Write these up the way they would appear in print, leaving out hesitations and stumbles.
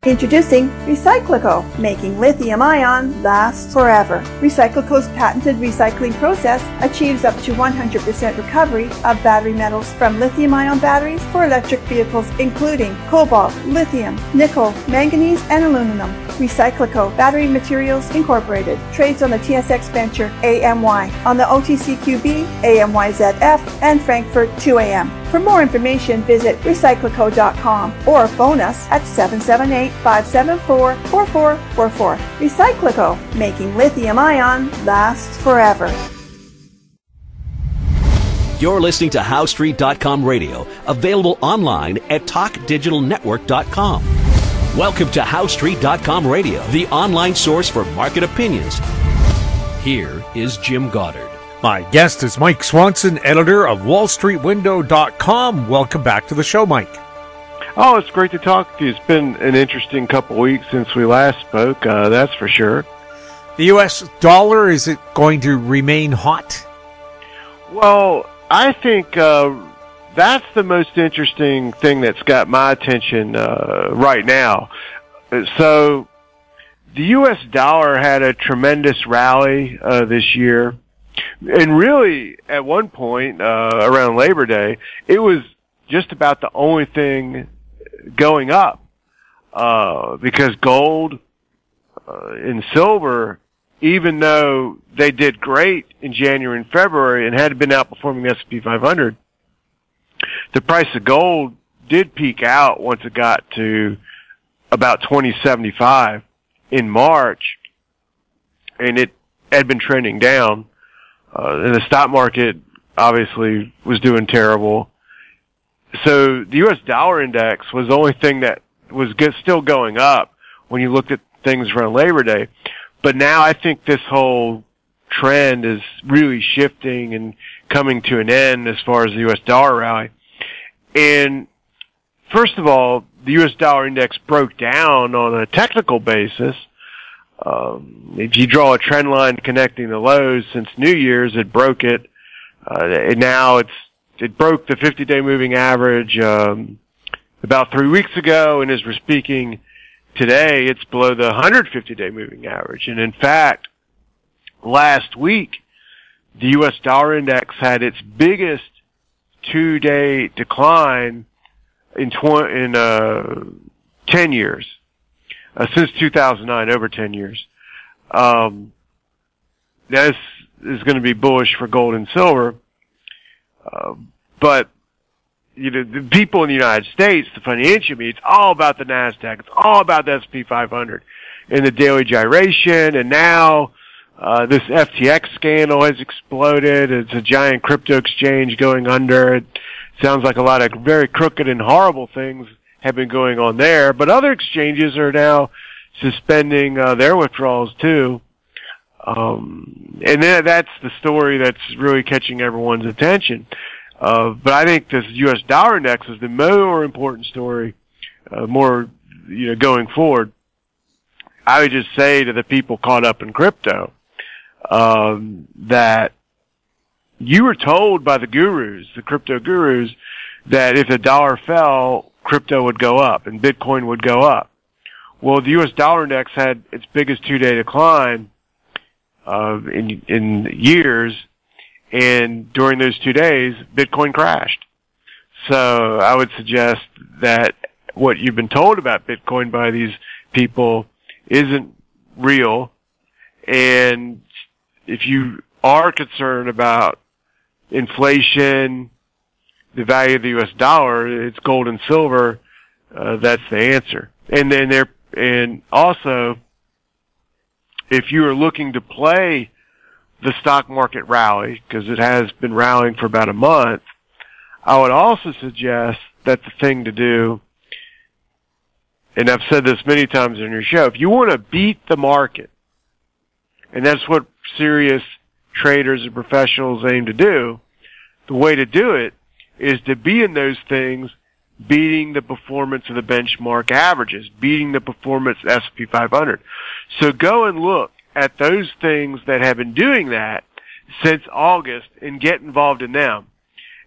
Introducing Recyclico, making lithium-ion last forever. Recyclico's patented recycling process achieves up to 100% recovery of battery metals from lithium-ion batteries for electric vehicles, including cobalt, lithium, nickel, manganese, and aluminum. Recyclico Battery Materials Incorporated trades on the TSX Venture AMY, on the OTCQB AMYZF, and Frankfurt 2AM. For more information, visit recyclico.com or phone us at 778-574-4444. Recyclico, making lithium-ion last forever. You're listening to HowStreet.com radio, available online at TalkDigitalNetwork.com. Welcome to HowStreet.com radio, the online source for market opinions. Here is Jim Goddard. My guest is Mike Swanson, editor of WallStreetWindow.com. Welcome back to the show, Mike. Oh, it's great to talk to you. It's been an interesting couple weeks since we last spoke, that's for sure. The U.S. dollar, is it going to remain hot? Well, I think that's the most interesting thing that's got my attention right now. So the U.S. dollar had a tremendous rally this year. And really, at one point, around Labor Day, it was just about the only thing going up. Because gold and silver, even though they did great in January and February and had been outperforming the S&P 500, the price of gold did peak out once it got to about $20.75 in March, and it had been trending down. And the stock market obviously was doing terrible. So the U.S. dollar index was the only thing that was still going up when you looked at things around Labor Day. But now I think this whole trend is really shifting and coming to an end as far as the U.S. dollar rally. And first of all, the U.S. dollar index broke down on a technical basis. If you draw a trend line connecting the lows since New Year's, it broke it. And now it broke the 50-day moving average about 3 weeks ago, and as we're speaking today, it's below the 150-day moving average. And in fact, last week, the U.S. dollar index had its biggest 2-day decline in 10 years. Since 2009, over 10 years. This is going to be bullish for gold and silver. But, you know, the people in the United States, the financial media, it's all about the NASDAQ. It's all about the S&P 500 and the daily gyration. And now, this FTX scandal has exploded. It's a giant crypto exchange going under. It sounds like a lot of very crooked and horrible things have been going on there, but other exchanges are now suspending their withdrawals too. And then that's the story that's really catching everyone's attention. But I think this U.S. dollar index is the more important story, going forward. I would just say to the people caught up in crypto, that you were told by the gurus, the crypto gurus, that if the dollar fell, crypto would go up and Bitcoin would go up. Well, the U.S. dollar index had its biggest 2-day decline in years, and during those 2 days, Bitcoin crashed. So I would suggest that what you've been told about Bitcoin by these people isn't real, and if you are concerned about inflation, the value of the U.S. dollar, it's gold and silver. That's the answer. And also, if you are looking to play the stock market rally, because it has been rallying for about a month, I would also suggest that the thing to do, and I've said this many times on your show, if you want to beat the market, and that's what serious traders and professionals aim to do, the way to do it is to be in those things beating the performance of the benchmark averages, beating the performance of the S&P 500. So go and look at those things that have been doing that since August and get involved in them.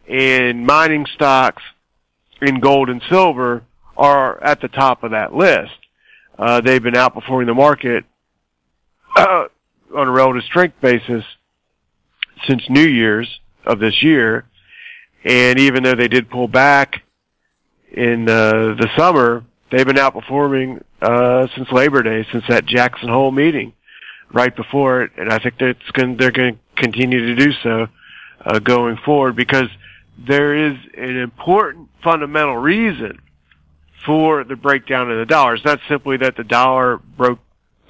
And mining stocks in gold and silver are at the top of that list. they've been outperforming the market on a relative strength basis since New Year's of this year. And even though they did pull back in the summer, they've been outperforming since Labor Day, since that Jackson Hole meeting right before it. And I think they're going to continue to do so going forward, because there is an important fundamental reason for the breakdown in the dollar. It's not simply that the dollar broke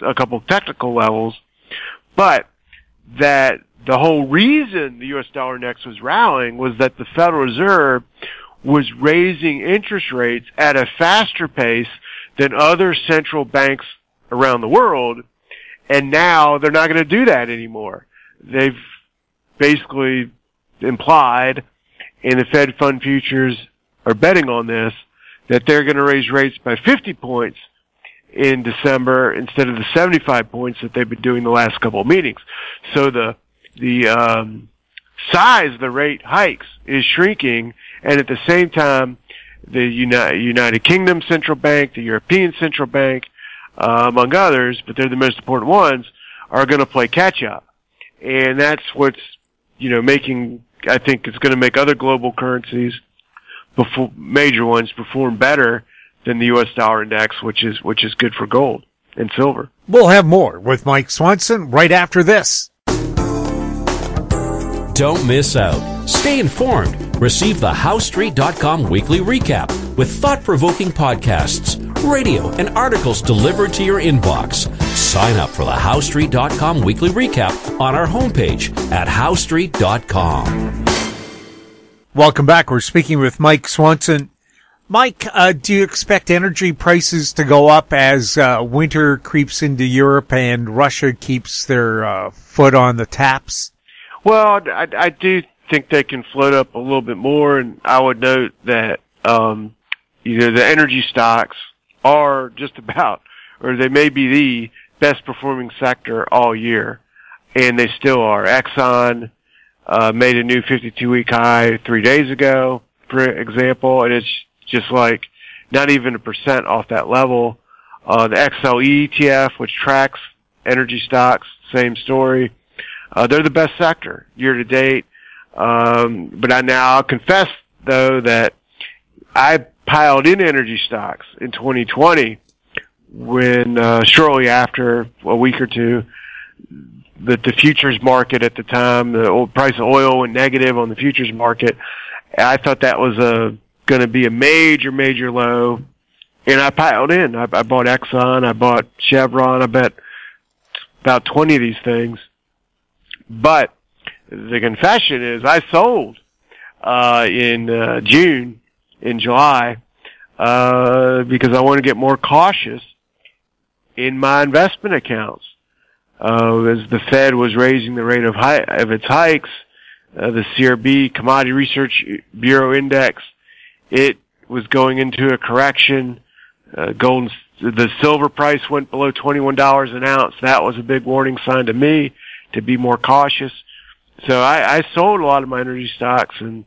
a couple of technical levels, but that the whole reason the U.S. dollar index was rallying was that the Federal Reserve was raising interest rates at a faster pace than other central banks around the world, and now they're not going to do that anymore. They've basically implied, and the Fed Fund futures are betting on this, that they're going to raise rates by 50 points in December instead of the 75 points that they've been doing the last couple of meetings. So the size of the rate hikes is shrinking, and at the same time, the United Kingdom Central Bank, the European Central Bank, among others, but they're the most important ones, are going to play catch up. And that's what's, making, I think it's going to make other global currencies, major ones, perform better than the U.S. dollar index, which is good for gold and silver. We'll have more with Mike Swanson right after this. Don't miss out. Stay informed. Receive the HowStreet.com weekly recap with thought-provoking podcasts, radio, and articles delivered to your inbox. Sign up for the HowStreet.com weekly recap on our homepage at HowStreet.com. Welcome back. We're speaking with Mike Swanson. Mike, do you expect energy prices to go up as winter creeps into Europe and Russia keeps their foot on the taps? Well, I do think they can float up a little bit more, and I would note that the energy stocks are just about, or they may be the best performing sector all year, and they still are. Exxon made a new 52-week high 3 days ago, for example, and it's just like not even 1% off that level. The XLE ETF, which tracks energy stocks, same story. They're the best sector year to date. But I'll confess though that I piled in energy stocks in 2020 when, shortly after a week or two, that the futures market at the time, the price of oil went negative on the futures market. I thought that was going to be a major, major low, and I piled in. I bought Exxon, I bought Chevron, I bet about 20 of these things. But the confession is I sold in June, in July, because I want to get more cautious in my investment accounts. As the Fed was raising the rate of its hikes, the CRB, Commodity Research Bureau Index, it was going into a correction. The silver price went below $21 an ounce. That was a big warning sign to me to be more cautious. So I sold a lot of my energy stocks, and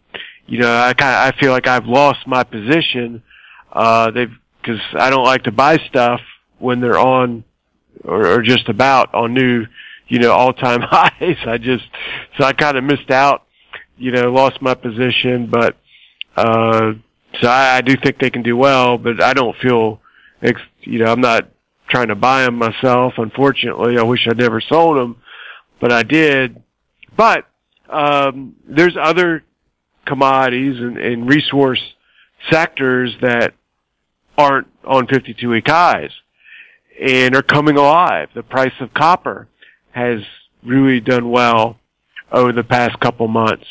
I feel like I've lost my position because I don't like to buy stuff when they're on or just about on new all-time highs. So I kind of missed out, lost my position, but so I do think they can do well, but I don't feel I'm not trying to buy them myself, unfortunately. I wish I'd never sold them, but I did. But there's other commodities and resource sectors that aren't on 52-week highs and are coming alive. The price of copper has really done well over the past couple months.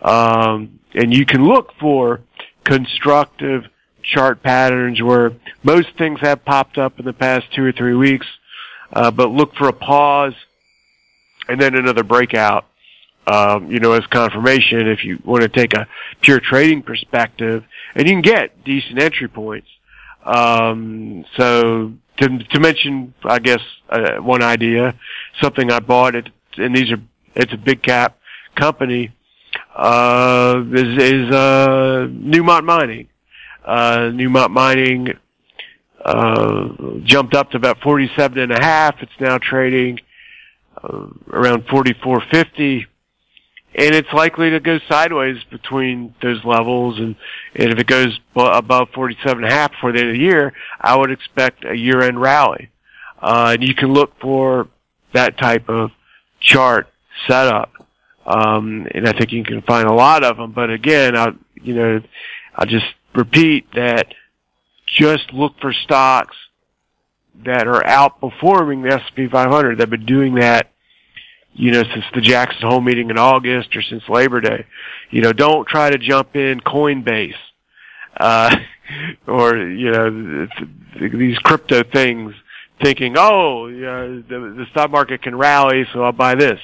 And you can look for constructive chart patterns where most things have popped up in the past 2 or 3 weeks, but look for a pause and then another breakout, as confirmation if you want to take a pure trading perspective, and you can get decent entry points. So to mention, I guess, one idea, something I bought it's a big cap company, is Newmont Mining. Newmont Mining, jumped up to about 47.5. It's now trading around 44.50, and it's likely to go sideways between those levels. And if it goes above 47.5 before the end of the year, I would expect a year-end rally. And you can look for that type of chart setup. And I think you can find a lot of them. But again, I'll just repeat that just look for stocks that are outperforming the S&P 500. They've been doing that, since the Jackson Hole meeting in August or since Labor Day. Don't try to jump in Coinbase, or, these crypto things thinking, the stock market can rally, so I'll buy this.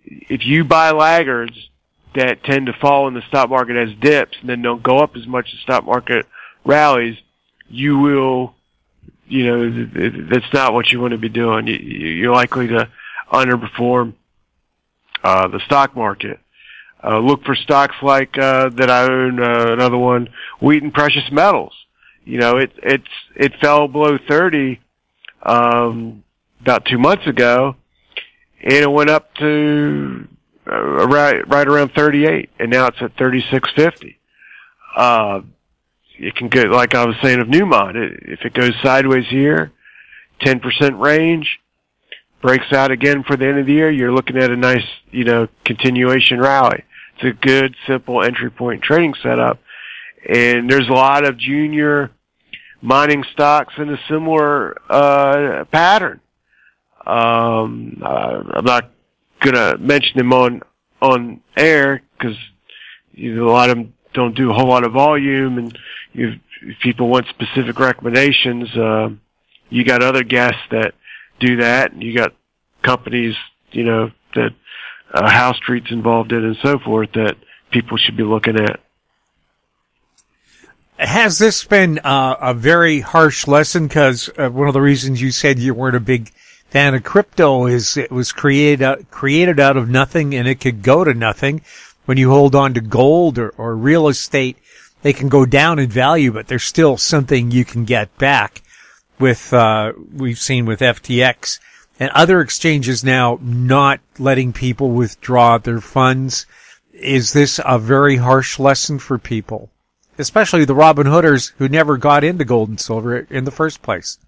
If you buy laggards that tend to fall in the stock market as dips and then don't go up as much as stock market rallies, you will, that's not what you want to be doing. You're likely to underperform the stock market. Look for stocks like that I own, another one, Wheaton Precious Metals. It fell below 30 about 2 months ago, and it went up to right around 38, and now it's at 36.50. It can get, like I was saying of Newmont, if it goes sideways here, 10% range, breaks out again for the end of the year, you're looking at a nice, continuation rally. It's a good, simple entry point trading setup. And there's a lot of junior mining stocks in a similar pattern. I'm not gonna mention them on air because a lot of them don't do a whole lot of volume, and if people want specific recommendations, you got other guests that do that, and you got companies, that House Street's involved in and so forth that people should be looking at. Has this been a very harsh lesson? Because one of the reasons you said you weren't a big fan of crypto is it was created out of nothing, and it could go to nothing. When you hold on to gold or real estate, they can go down in value, but there's still something you can get back. With we've seen with FTX and other exchanges now not letting people withdraw their funds. Is this a very harsh lesson for people, especially the Robin Hooders who never got into gold and silver in the first place?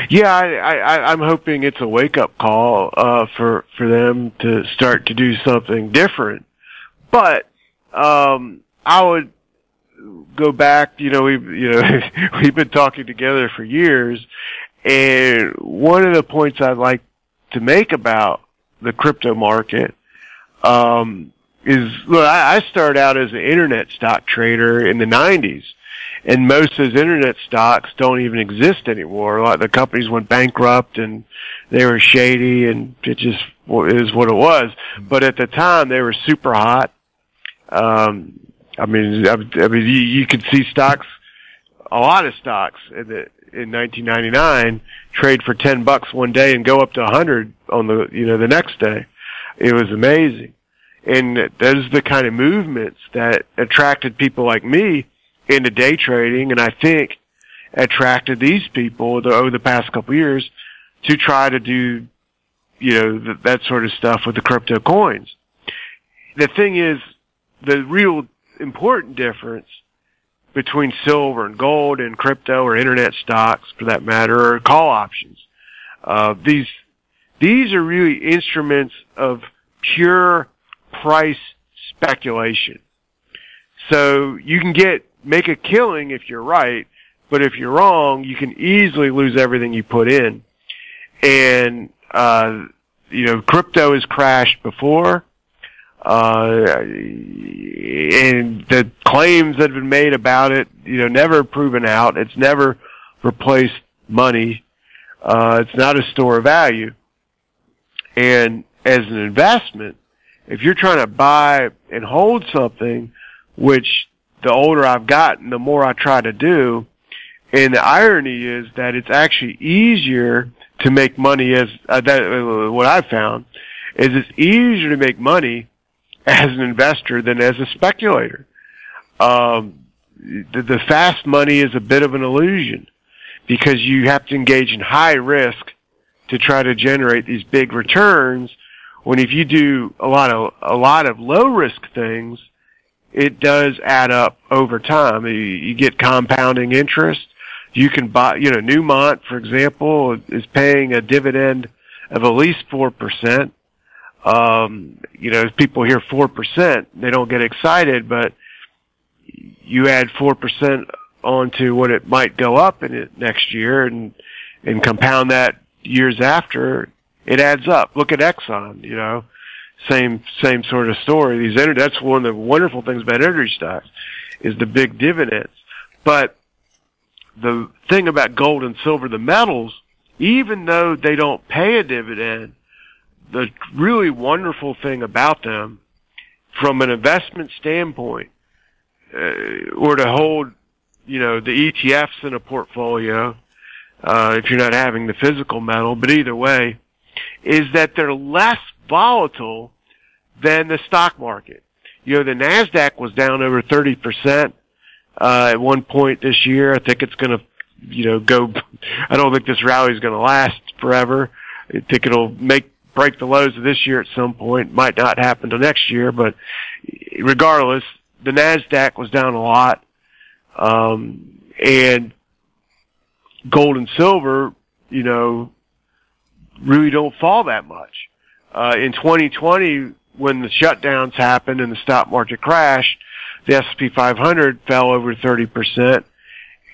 Yeah, I'm hoping it's a wake-up call for them to start to do something different. But I would go back. We've been talking together for years, and one of the points I'd like to make about the crypto market is, look, I started out as an internet stock trader in the 90s. And most of those internet stocks don't even exist anymore. A lot of the companies went bankrupt and they were shady, and it just is what it was. But at the time, they were super hot. You could see stocks, a lot of stocks in 1999 trade for $10 one day and go up to 100 on the next day. It was amazing. And those are the kind of movements that attracted people like me into day trading, and I think attracted these people over the past couple of years to try to do, that sort of stuff with the crypto coins. The thing is, the real important difference between silver and gold and crypto or internet stocks, for that matter, are call options. These are really instruments of pure price speculation. So you can make a killing if you're right, but if you're wrong, you can easily lose everything you put in. And, crypto has crashed before, and the claims that have been made about it, never proven out. It's never replaced money. It's not a store of value. And as an investment, if you're trying to buy and hold something, which the older I've gotten, the more I try to do. And the irony is that it's actually easier to make money what I've found is it's easier to make money as an investor than as a speculator. The fast money is a bit of an illusion. because you have to engage in high risk to try to generate these big returns. When if you do a lot of low risk things, it does add up over time. You get compounding interest. You can buy, Newmont, for example, is paying a dividend of at least 4%. If people hear 4%, they don't get excited, but you add 4% onto what it might go up in it next year and compound that years after, it adds up. Look at Exxon, same sort of story. That's one of the wonderful things about energy stocks is the big dividends. But the thing about gold and silver, the metals, even though they don't pay a dividend, the really wonderful thing about them from an investment standpoint, or to hold, the ETFs in a portfolio, if you're not having the physical metal, but either way, is that they're less volatile than the stock market. The NASDAQ was down over 30%, at one point this year. I think it's going to, go, I don't think this rally is going to last forever. I think it'll break the lows of this year at some point. Might not happen till next year, but regardless, the NASDAQ was down a lot. And gold and silver, really don't fall that much. In 2020, when the shutdowns happened and the stock market crashed, the S&P 500 fell over 30%,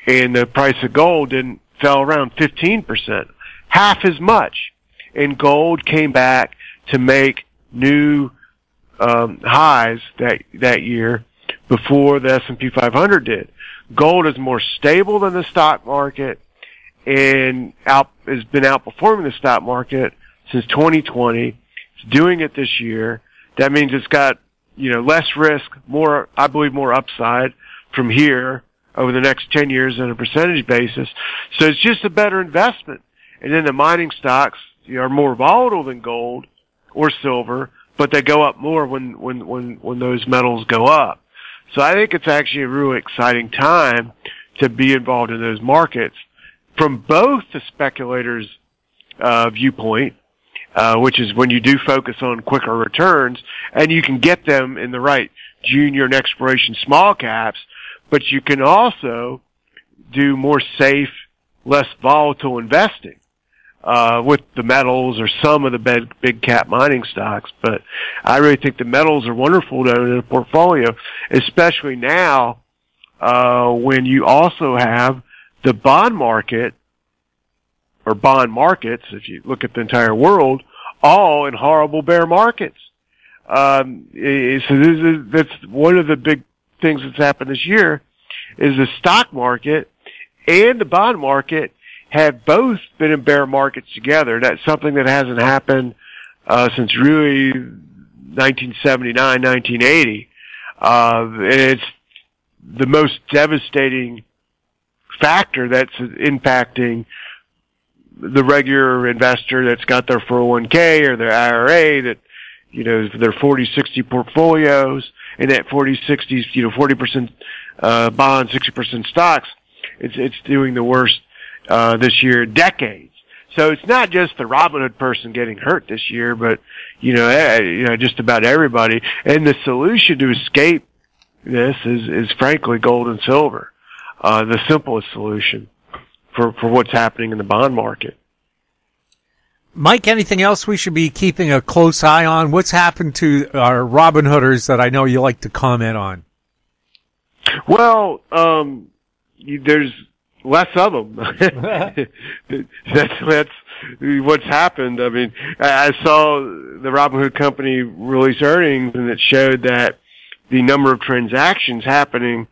and the price of gold fell around 15%, half as much. And gold came back to make new highs that year before the S&P 500 did. Gold is more stable than the stock market and has been outperforming the stock market since 2020. It's doing it this year. That means it's got, less risk, I believe more upside from here over the next 10 years on a percentage basis. So it's just a better investment. And then the mining stocks are more volatile than gold or silver, but they go up more when those metals go up. So I think it's actually a really exciting time to be involved in those markets from both the speculators' viewpoint, which is when you do focus on quicker returns, and you can get them in the right junior and exploration small caps, but you can also do more safe, less volatile investing with the metals or some of the big cap mining stocks. But I really think the metals are wonderful to own in a portfolio, especially now when you also have the bond market or bond markets, if you look at the entire world, all in horrible bear markets. So that's one of the big things that's happened this year is the stock market and the bond market have both been in bear markets together. That's something that hasn't happened since really 1979, 1980. And it's the most devastating factor that's impacting the regular investor that's got their 401k or their IRA, that, their 40-60 portfolios, and that 40-60, 40% bonds, 60% stocks. It's doing the worst this year, decades. So it's not just the Robinhood person getting hurt this year, but just about everybody. And the solution to escape this is frankly gold and silver, the simplest solution for what's happening in the bond market. Mike, anything else we should be keeping a close eye on? What's happened to our Robinhooders that I know you like to comment on? Well, there's less of them. That's what's happened. I mean, I saw the Robinhood company release earnings, and it showed that the number of transactions happening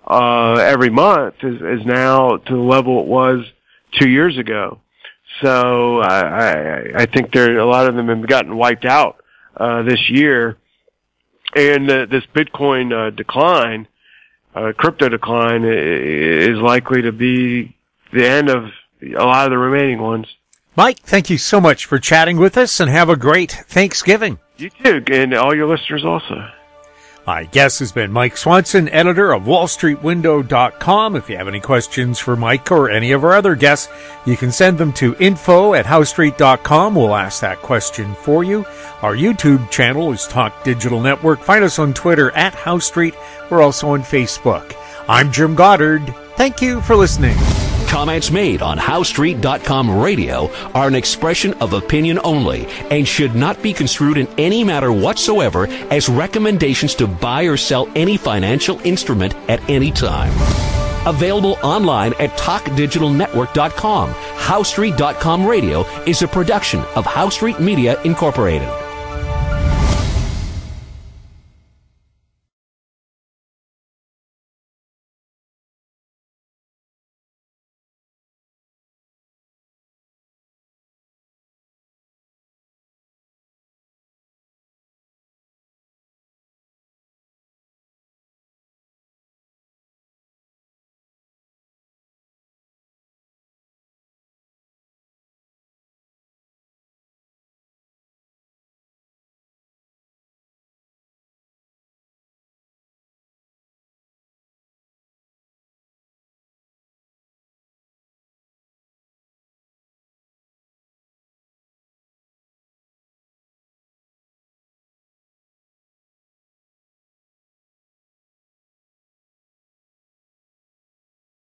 every month is now to the level it was 2 years ago. So I think a lot of them have gotten wiped out this year, and this Bitcoin decline, crypto decline, is likely to be the end of a lot of the remaining ones. Mike, thank you so much for chatting with us, and have a great Thanksgiving. You too, and all your listeners also. My guest has been Mike Swanson, editor of WallStreetWindow.com. If you have any questions for Mike or any of our other guests, you can send them to info@HowStreet.com. We'll ask that question for you. Our YouTube channel is Talk Digital Network. Find us on Twitter @HowStreet. We're also on Facebook. I'm Jim Goddard. Thank you for listening. Comments made on HowStreet.com radio are an expression of opinion only and should not be construed in any matter whatsoever as recommendations to buy or sell any financial instrument at any time. Available online at TalkDigitalNetwork.com. HowStreet.com radio is a production of HowStreet Media Incorporated.